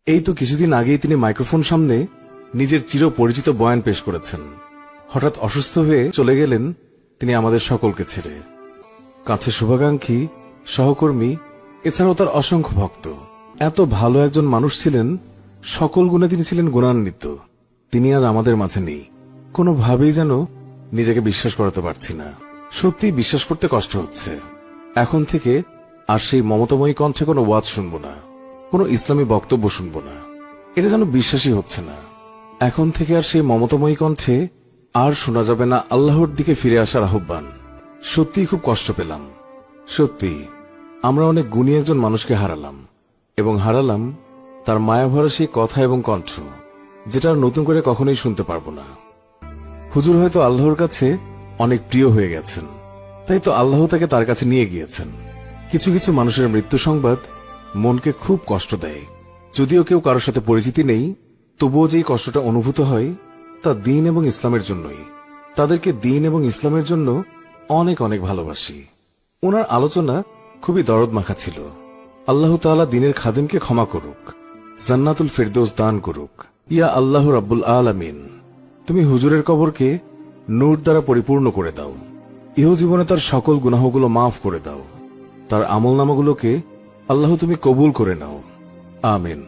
এই তো কিছুদিন আগেই তিনি মাইক্রোফোন সামনে নিজের চিরপরিচিত বয়ান পেশ করেছেন। হঠাৎ অসুস্থ হয়ে চলে গেলেন তিনি আমাদের সকলকে ছেড়ে। কাছে শুভাকাঙ্ক্ষী, সহকর্মী, এছাড়াও তার অসংখ্য ভক্ত। এত ভালো একজন মানুষ ছিলেন, সকল গুণে তিনি ছিলেন গুণান্বিত। তিনি আজ আমাদের মাঝে নেই। কোনোভাবেই যেন নিজেকে বিশ্বাস করাতে পারছি না। সত্যি বিশ্বাস করতে কষ্ট হচ্ছে। এখন থেকে আর সেই মমতাময়ী কণ্ঠে কোনো ওয়াজ শুনব না, কোনো ইসলামী বক্তব্য শুনব না। এটা যেন বিশ্বাসই হচ্ছে না। এখন থেকে আর সেই মমতাময়ী কণ্ঠে আর শোনা যাবে না আল্লাহর দিকে ফিরে আসার আহ্বান। সত্যিই খুব কষ্ট পেলাম। সত্যি আমরা অনেক গুণী একজন মানুষকে হারালাম, এবং হারালাম তার মায়াভরা সেই কথা এবং কণ্ঠ, যেটা আর নতুন করে কখনোই শুনতে পারবো না। হুজুর হয়তো আল্লাহর কাছে অনেক প্রিয় হয়ে গেছেন, তাই তো আল্লাহ তাকে তার কাছে নিয়ে গিয়েছেন। কিছু কিছু মানুষের মৃত্যু সংবাদ মনকে খুব কষ্ট দেয়। যদিও কেউ কারোর সাথে পরিচিতি নেই, তবুও যেই কষ্টটা অনুভূত হয় তা দ্বীন এবং ইসলামের জন্যই। তাদেরকে দ্বীন এবং ইসলামের জন্য অনেক অনেক ভালোবাসি। ওনার আলোচনা খুবই দরদ মাখা ছিল। আল্লাহ তাআলা দ্বীনের খাদেমকে ক্ষমা করুক, জান্নাতুল ফেরদৌস দান করুক। ইয়া আল্লাহ রাব্বুল আলামিন, তুমি হুজুরের কবরকে নূর দ্বারা পরিপূর্ণ করে দাও। ইহজীবনে তার সকল গুনাহগুলো মাফ করে দাও। তার আমলনামাগুলোকে আল্লাহ তুমি কবুল করে নাও। আমিন।